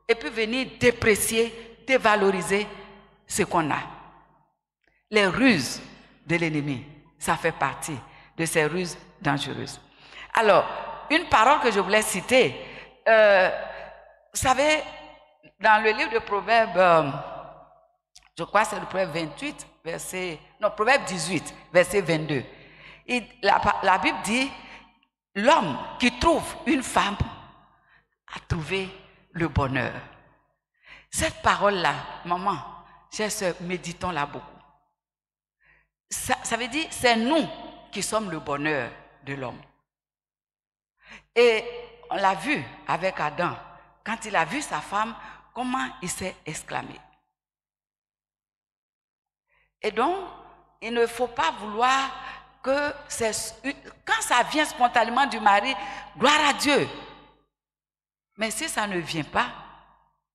Speaker 1: et puis venir déprécier, dévaloriser ce qu'on a. Les ruses de l'ennemi, ça fait partie de ces ruses dangereuses. Alors, une parole que je voulais citer, vous savez, dans le livre de Proverbes, je crois que c'est le Proverbe 28, Proverbe 18, verset 22. La Bible dit, l'homme qui trouve une femme a trouvé le bonheur. Cette parole-là, maman, chère sœur, méditons-la beaucoup. Ça veut dire, c'est nous qui sommes le bonheur de l'homme. Et on l'a vu avec Adam, quand il a vu sa femme, comment il s'est exclamé. Et donc, il ne faut pas vouloir que quand ça vient spontanément du mari, gloire à Dieu. Mais si ça ne vient pas,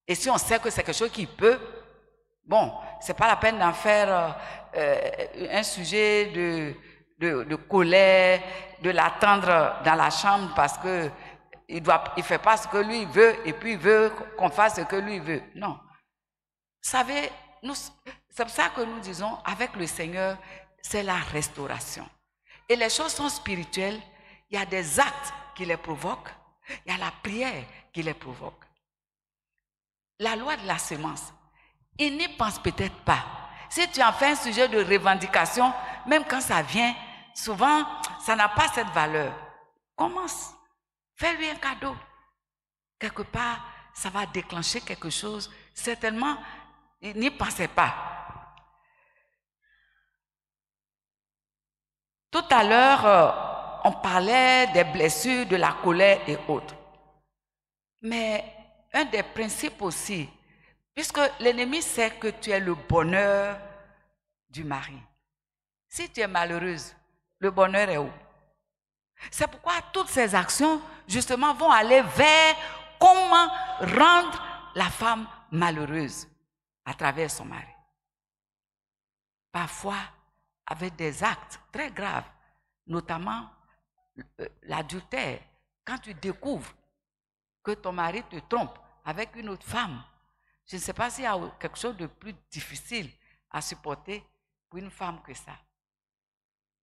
Speaker 1: et si on sait que c'est quelque chose qui peut, bon, c'est pas la peine d'en faire un sujet de colère, de l'attendre dans la chambre parce que il fait pas ce que lui veut et puis il veut qu'on fasse ce que lui veut. Non. Vous savez, c'est pour ça que nous disons, avec le Seigneur, c'est la restauration. Et les choses sont spirituelles, il y a des actes qui les provoquent, il y a la prière qui les provoque. La loi de la semence, il n'y pense peut-être pas. Si tu en fais un sujet de revendication, même quand ça vient, souvent, ça n'a pas cette valeur. Commence. Fais-lui un cadeau. Quelque part, ça va déclencher quelque chose. Certainement, il n'y pensait pas. Tout à l'heure, on parlait des blessures, de la colère et autres. Mais un des principes aussi, puisque l'ennemi sait que tu es le bonheur du mari. Si tu es malheureuse, le bonheur est où? C'est pourquoi toutes ces actions, justement, vont aller vers comment rendre la femme malheureuse à travers son mari. Parfois, avec des actes très graves, notamment l'adultère. Quand tu découvres que ton mari te trompe avec une autre femme, je ne sais pas s'il y a quelque chose de plus difficile à supporter pour une femme que ça.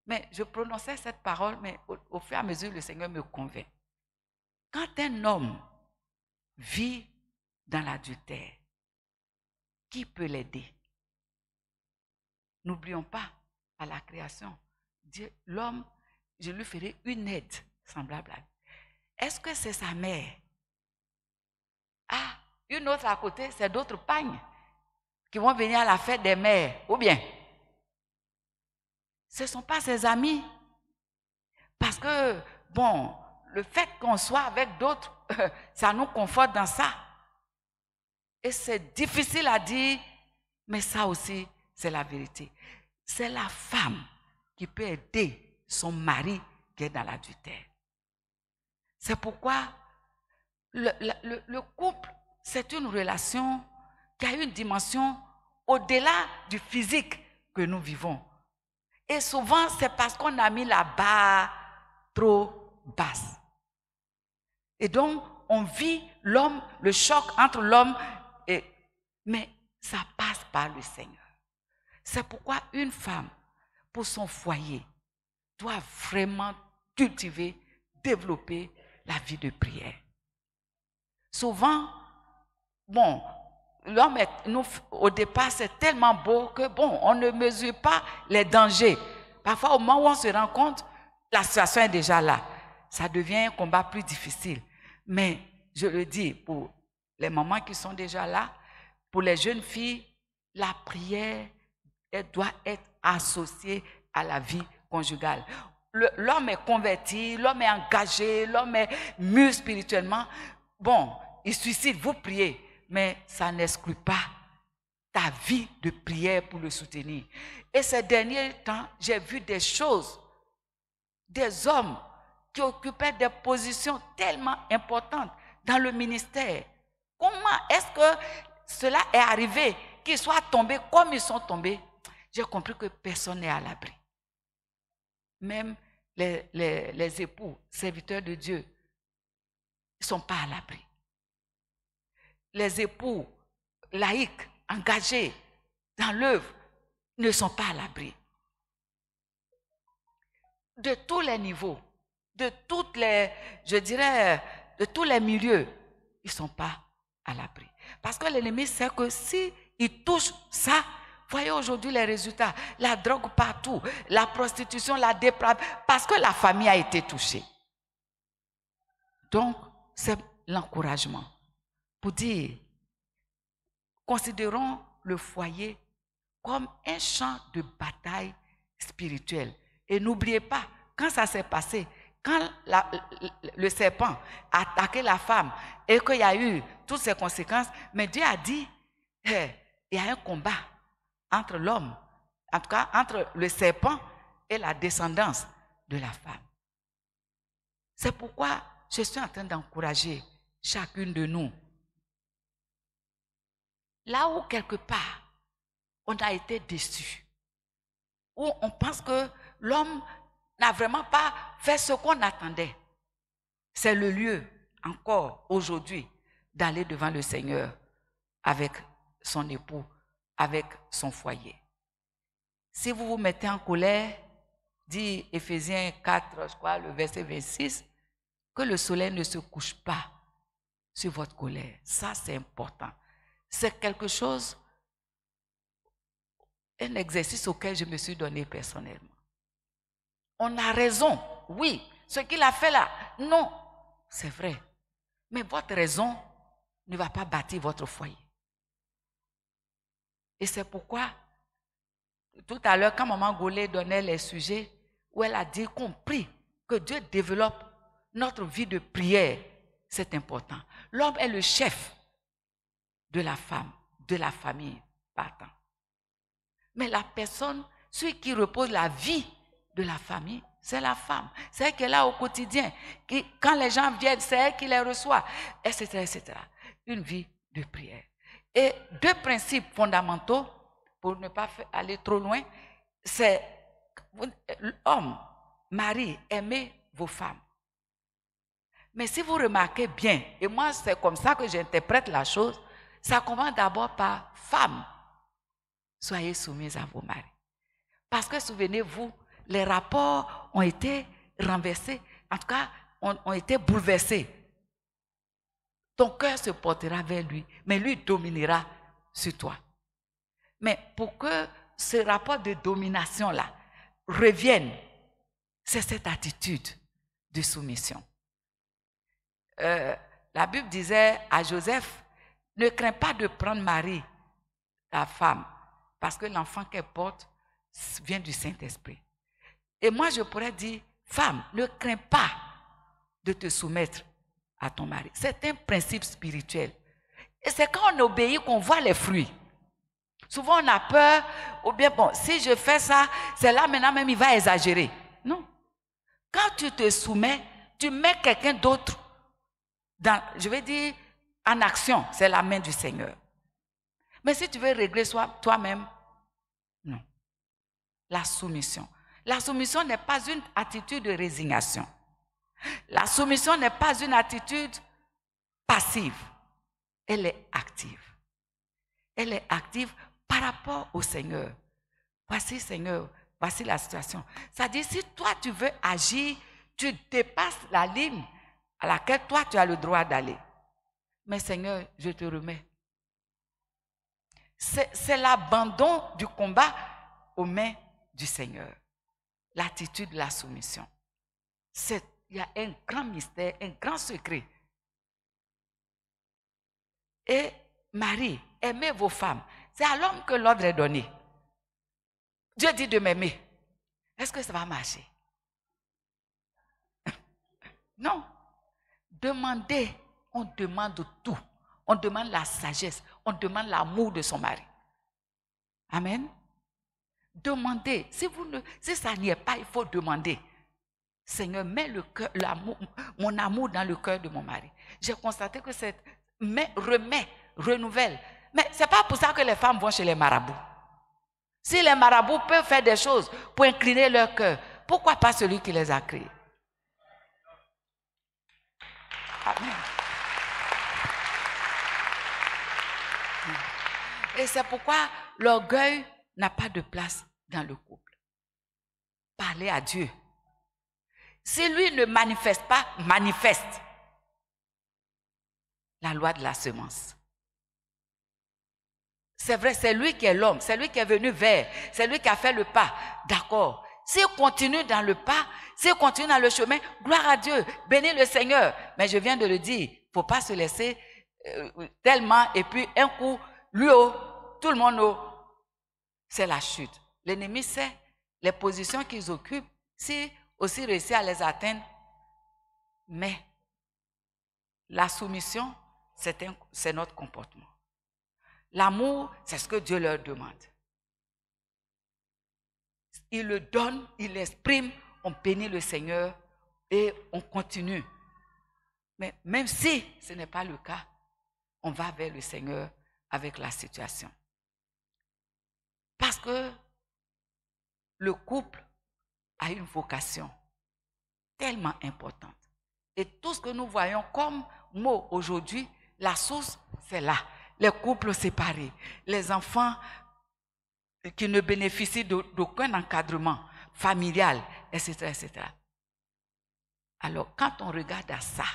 Speaker 1: Mais je prononçais cette parole, mais au fur et à mesure, le Seigneur me convainc. Quand un homme vit dans l'adultère, qui peut l'aider? N'oublions pas, à la création, Dieu, l'homme, je lui ferai une aide semblable à lui. Est-ce que c'est sa mère? Ah, une autre à côté, c'est d'autres pagnes qui vont venir à la fête des mères, ou bien ce ne sont pas ses amis. Parce que, bon, le fait qu'on soit avec d'autres, ça nous conforte dans ça. Et c'est difficile à dire, mais ça aussi, c'est la vérité. C'est la femme qui peut aider son mari qui est dans l'adultère. C'est pourquoi le couple, c'est une relation qui a une dimension au-delà du physique que nous vivons. Et souvent, c'est parce qu'on a mis la barre trop basse. Et donc, on vit l'homme, le choc entre l'homme et... Mais ça passe par le Seigneur. C'est pourquoi une femme, pour son foyer, doit vraiment cultiver, développer la vie de prière. Souvent, bon, l'homme, au départ, c'est tellement beau que, bon, on ne mesure pas les dangers. Parfois, au moment où on se rend compte, la situation est déjà là. Ça devient un combat plus difficile. Mais, je le dis, pour les mamans qui sont déjà là, pour les jeunes filles, la prière, elle doit être associée à la vie conjugale. L'homme est converti, l'homme est engagé, l'homme est mûr spirituellement. Bon, il suicide, vous priez, mais ça n'exclut pas ta vie de prière pour le soutenir. Et ces derniers temps, j'ai vu des choses, des hommes qui occupaient des positions tellement importantes dans le ministère. Comment est-ce que cela est arrivé, qu'ils soient tombés comme ils sont tombés? J'ai compris que personne n'est à l'abri. Même les époux, serviteurs de Dieu, ne sont pas à l'abri. Les époux laïcs, engagés dans l'œuvre, ne sont pas à l'abri. De tous les niveaux, de toutes les, je dirais, de tous les milieux, ils ne sont pas à l'abri. Parce que l'ennemi sait que si il touche ça, voyez aujourd'hui les résultats, la drogue partout, la prostitution, la dépravation, parce que la famille a été touchée. Donc, c'est l'encouragement pour dire, considérons le foyer comme un champ de bataille spirituelle. Et n'oubliez pas, quand ça s'est passé, quand le serpent a attaqué la femme et qu'il y a eu toutes ces conséquences, mais Dieu a dit, il y a un combat entre l'homme, en tout cas entre le serpent et la descendance de la femme. C'est pourquoi je suis en train d'encourager chacune de nous. Là où quelque part, on a été déçu, où on pense que l'homme n'a vraiment pas fait ce qu'on attendait, c'est le lieu encore aujourd'hui d'aller devant le Seigneur avec son époux, avec son foyer. Si vous vous mettez en colère, dit Éphésiens 4, je crois, le verset 26, que le soleil ne se couche pas sur votre colère. Ça, c'est important. C'est quelque chose, un exercice auquel je me suis donné personnellement. On a raison, oui, ce qu'il a fait là, non, c'est vrai. Mais votre raison ne va pas bâtir votre foyer. Et c'est pourquoi, tout à l'heure, quand Maman Golé donnait les sujets, où elle a dit qu'on prie, que Dieu développe notre vie de prière, c'est important. L'homme est le chef de la femme, de la famille, partant. Mais la personne, celui qui repose la vie de la famille, c'est la femme. C'est elle qui est là au quotidien. Quand les gens viennent, c'est elle qui les reçoit, etc., etc. Une vie de prière. Et deux principes fondamentaux, pour ne pas aller trop loin, c'est homme, mari, aimez vos femmes. Mais si vous remarquez bien, et moi c'est comme ça que j'interprète la chose, ça commence d'abord par femme. Soyez soumises à vos maris. Parce que souvenez-vous, les rapports ont été renversés, en tout cas, ont été bouleversés. Ton cœur se portera vers lui, mais lui dominera sur toi. Mais pour que ce rapport de domination-là revienne, c'est cette attitude de soumission. La Bible disait à Joseph, ne crains pas de prendre Marie, ta femme, parce que l'enfant qu'elle porte vient du Saint-Esprit. Et moi, je pourrais dire, femme, ne crains pas de te soumettre à ton mari. C'est un principe spirituel. Et c'est quand on obéit qu'on voit les fruits. Souvent, on a peur, ou bien, bon, si je fais ça, c'est là maintenant même, il va exagérer. Non. Quand tu te soumets, tu mets quelqu'un d'autre dans, je vais dire, en action. C'est la main du Seigneur. Mais si tu veux régler toi-même, non. La soumission. La soumission n'est pas une attitude de résignation. La soumission n'est pas une attitude passive. Elle est active. Elle est active par rapport au Seigneur. Voici, Seigneur, voici la situation. C'est-à-dire, si toi, tu veux agir, tu dépasses la ligne à laquelle toi, tu as le droit d'aller. Mais Seigneur, je te remets. C'est l'abandon du combat aux mains du Seigneur. L'attitude de la soumission. Il y a un grand mystère, un grand secret. Et Marie, aimez vos femmes. C'est à l'homme que l'ordre est donné. Dieu dit de m'aimer. Est-ce que ça va marcher? Non. Demandez, on demande tout. On demande la sagesse, on demande l'amour de son mari. Amen. Demandez. Si ça n'y est pas, il faut demander. Seigneur, mets mon amour dans le cœur de mon mari. J'ai constaté que remets, renouvelle. Mais ce n'est pas pour ça que les femmes vont chez les marabouts. Si les marabouts peuvent faire des choses pour incliner leur cœur, pourquoi pas celui qui les a créés? Amen. Et c'est pourquoi l'orgueil n'a pas de place dans le couple. Parlez à Dieu. Si lui ne manifeste pas, manifeste la loi de la semence. C'est vrai, c'est lui qui est l'homme, c'est lui qui est venu vers, c'est lui qui a fait le pas. D'accord. S'il continue dans le pas, s'il continue dans le chemin, gloire à Dieu, bénis le Seigneur. Mais je viens de le dire, il ne faut pas se laisser tellement, et puis un coup, lui, tout le monde, c'est la chute. L'ennemi sait les positions qu'ils occupent, si aussi réussit à les atteindre. Mais la soumission, c'est notre comportement. L'amour, c'est ce que Dieu leur demande. Il le donne, il l'exprime, on bénit le Seigneur et on continue. Mais même si ce n'est pas le cas, on va vers le Seigneur avec la situation. Parce que le couple a une vocation tellement importante. Et tout ce que nous voyons comme mot aujourd'hui, la source, c'est là. Les couples séparés, les enfants qui ne bénéficient d'aucun encadrement familial, etc., etc. Alors, quand on regarde à ça,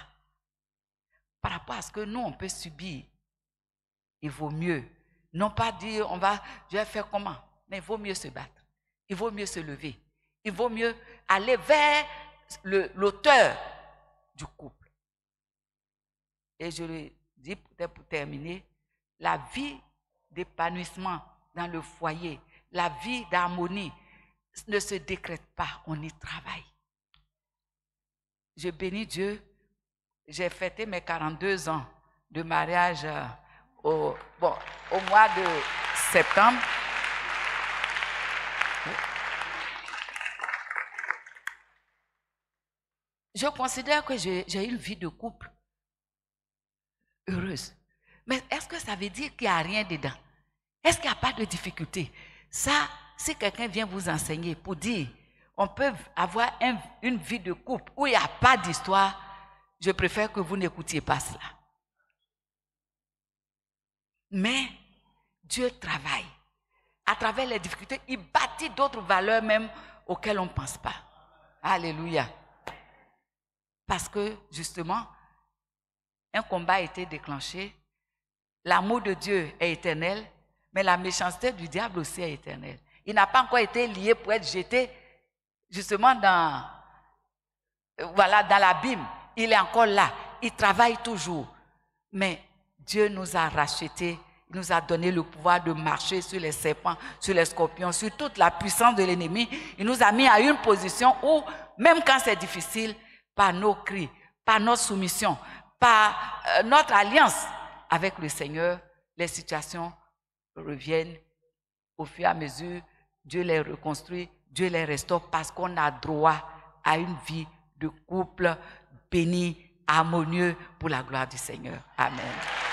Speaker 1: par rapport à ce que nous, on peut subir, il vaut mieux, non pas dire, je vais faire comment, mais il vaut mieux se battre, il vaut mieux se lever, il vaut mieux aller vers l'auteur du couple. Et je le dis peut-être pour terminer, la vie d'épanouissement dans le foyer, la vie d'harmonie ne se décrète pas, on y travaille. Je bénis Dieu, j'ai fêté mes 42 ans de mariage au mois de septembre. Je considère que j'ai une vie de couple heureuse. Mais est-ce que ça veut dire qu'il n'y a rien dedans? Est-ce qu'il n'y a pas de difficulté? Ça, si quelqu'un vient vous enseigner pour dire on peut avoir une vie de couple où il n'y a pas d'histoire, je préfère que vous n'écoutiez pas cela. Mais Dieu travaille. À travers les difficultés, il bâtit d'autres valeurs même auxquelles on ne pense pas. Alléluia. Parce que, justement, un combat a été déclenché. L'amour de Dieu est éternel, mais la méchanceté du diable aussi est éternelle. Il n'a pas encore été lié pour être jeté, justement, dans l'abîme. Il est encore là. Il travaille toujours. Mais Dieu nous a rachetés. Il nous a donné le pouvoir de marcher sur les serpents, sur les scorpions, sur toute la puissance de l'ennemi. Il nous a mis à une position où, même quand c'est difficile, par nos cris, par notre soumission, par notre alliance avec le Seigneur, les situations reviennent au fur et à mesure. Dieu les reconstruit, Dieu les restaure parce qu'on a droit à une vie de couple béni, harmonieux pour la gloire du Seigneur. Amen.